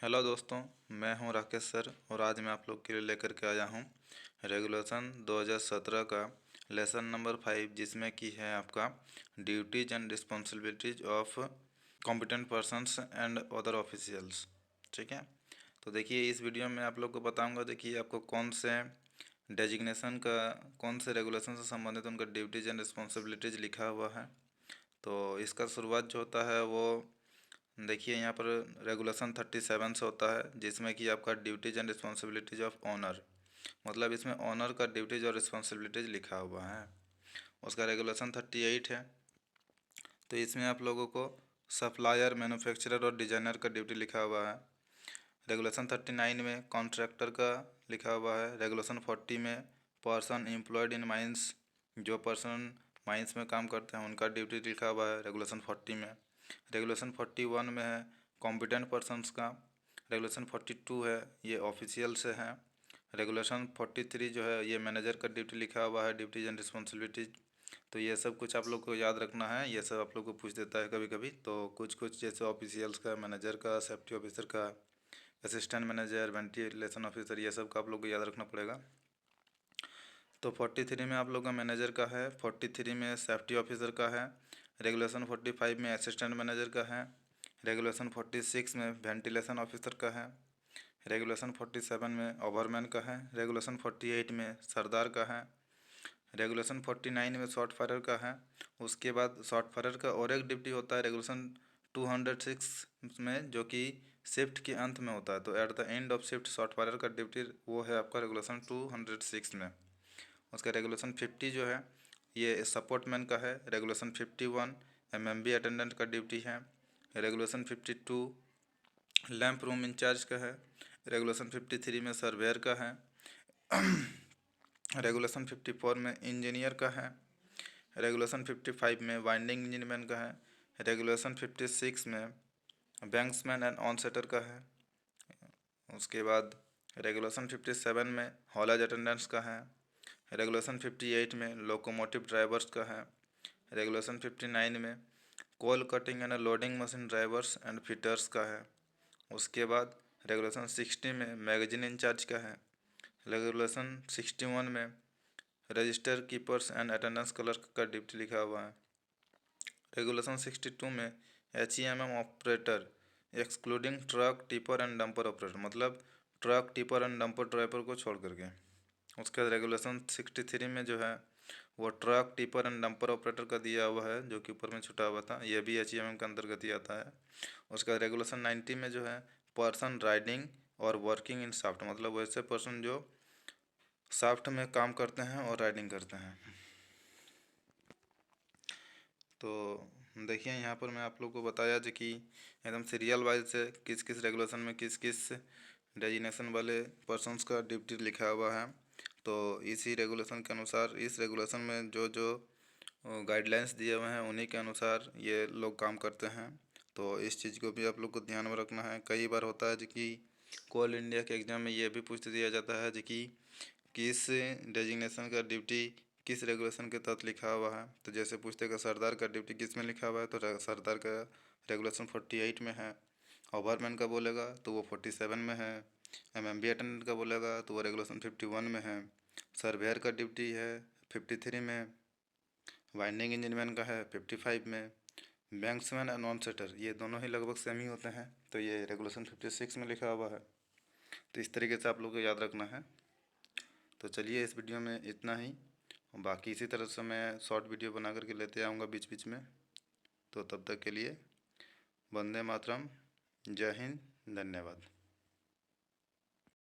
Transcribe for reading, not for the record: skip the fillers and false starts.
Hello दोस्तों, मैं हूं राकेश सर और आज मैं आप लोग के लिए लेकर के आया हूं रेगुलेशन 2017 का लेसन नंबर 5, जिसमें की है आपका duties and responsibilities of competent persons and other officials. ठीक है, तो देखिए इस वीडियो में आप लोग को बताऊंगा। देखिए आपको कौन से डेजिग्नेशन का, कौन से रेगुलेशन से संबंधित उनका ड्यूटीज एंड रिस्पॉन्सिबिलिटीज लिखा हुआ है। तो इसका शुरुआत जो होता है वो देखिए यहाँ पर रेगुलेशन 37 से होता है, जिसमें कि आपका duties and responsibilities of owner, मतलब इसमें ऑनर का ड्यूटीज और रिस्पॉन्सिबिलिटीज लिखा हुआ है। उसका रेगुलेशन 38 है, तो इसमें आप लोगों को सप्लायर, मैन्युफैक्चरर और डिजाइनर का ड्यूटी लिखा हुआ है। रेगुलेशन 39 में कॉन्ट्रैक्टर का लिखा हुआ है। रेगुलेशन 40 में पर्सन एम्प्लॉयड इन माइंस, जो पर्सन माइंस में काम करते हैं उनका ड्यूटी लिखा हुआ है रेगुलेशन 40 में। रेगुलेशन 41 में है कॉम्पिटेंट पर्सन्स का। रेगुलेशन 42 है, ये ऑफिशियल से है। रेगुलेशन 43 जो है ये मैनेजर का ड्यूटी लिखा हुआ है, ड्यूटीज एंड रिस्पॉन्सिबिलिटीज। तो ये सब कुछ आप लोग को याद रखना है, ये सब आप लोग को पूछ देता है कभी कभी। तो कुछ कुछ जैसे ऑफिशियल्स का, मैनेजर का, सेफ्टी ऑफिसर का, असिस्टेंट मैनेजर, वेंटिलेशन ऑफिसर, ये सब का आप लोग को याद रखना पड़ेगा। तो 43 में आप लोग का मैनेजर का है, 43 में सेफ्टी ऑफिसर का है, रेगुलेशन 45 में असिस्टेंट मैनेजर का है, रेगुलेशन 46 में वेंटिलेशन ऑफिसर का है, रेगुलेशन 47 में ओवरमैन का है, रेगुलेशन 48 में सरदार का है, रेगुलेशन 49 में शॉर्ट फायर का है। उसके बाद शॉर्ट फायर का और एक ड्यूटी होता है रेगुलेशन 206 में, जो कि शिफ्ट के अंत में होता है। तो at the end of shift short fire का ड्यूटी वो है आपका रेगुलेशन 206 में। उसका रेगुलेशन 50 जो है ये सपोर्ट मैन का है। रेगुलेशन 51 एमएमबी अटेंडेंट का ड्यूटी है। रेगुलेशन 52 लैंप रूम इंचार्ज का है। रेगुलेशन 53 में सर्वेयर का है। रेगुलेशन 54 में इंजीनियर का है। रेगुलेशन 55 में वाइंडिंग इंजीनियरमैन का है। रेगुलेशन 56 में बैंक्समैन एंड ऑन सेटर का है। उसके बाद रेगुलेशन 57 में हॉलेज अटेंडेंट्स का है। रेगुलेशन 58 में लोकोमोटिव ड्राइवर्स का है। रेगुलेशन 59 में coal cutting and loading machine drivers and fitters का है। उसके बाद रेगुलेशन 60 में मैगजीन इंचार्ज का है। रेगुलेशन 61 में register keepers and attendance clerk का ड्यूटी लिखा हुआ है। रेगुलेशन 62 में HEMM operator excluding truck, tipper and dumper operator, मतलब truck, tipper and dumper driver को छोड़ करके। उसके बाद रेगुलेशन 63 में जो है वो truck, tipper and dumper operator का दिया हुआ है, जो कि ऊपर में छुटा हुआ था, ये भी HEMM के अंतर्गत ही आता है। उसके बाद रेगुलेशन 90 में जो है पर्सन राइडिंग और वर्किंग इन शाफ्ट, मतलब वैसे पर्सन जो शाफ्ट में काम करते हैं और राइडिंग करते हैं। तो देखिए यहाँ पर मैं आप लोग को बताया जो कि एकदम सीरियल वाइज से किस किस रेगुलेशन में किस किस डेजिग्नेशन वाले पर्सन्स का ड्यूटी लिखा हुआ है। तो इसी रेगुलेशन के अनुसार, इस रेगुलेशन में जो जो गाइडलाइंस दिए हुए हैं उन्हीं के अनुसार ये लोग काम करते हैं। तो इस चीज़ को भी आप लोग को ध्यान में रखना है। कई बार होता है जो कि कोल इंडिया के एग्ज़ाम में ये भी पूछ दिया जाता है जो कि किस डेजिग्नेशन का ड्यूटी किस रेगुलेशन के तहत लिखा हुआ है। तो जैसे पूछते हैं सरदार का ड्यूटी किस में लिखा हुआ है, तो सरदार का रेगुलेशन 48 में है। ओवरमैन का बोलेगा तो वो 47 में है। एमएमबी अटेंडेंट का बोलेगा तो वो रेगुलेशन 51 में है। सर्वेयर का ड्यूटी है 53 में। वाइंडिंग इंजीनियरमैन का है 55 में। बैंक्समैन और नॉन सेटर ये दोनों ही लगभग सेम ही होते हैं, तो ये रेगुलेशन 56 में लिखा हुआ है। तो इस तरीके से आप लोग को याद रखना है। तो चलिए इस वीडियो में इतना ही, बाकी इसी तरह से मैं शॉर्ट वीडियो बना करके लेते आऊँगा बीच बीच में। तो तब तक के लिए वंदे मातरम, जय हिंद, धन्यवाद।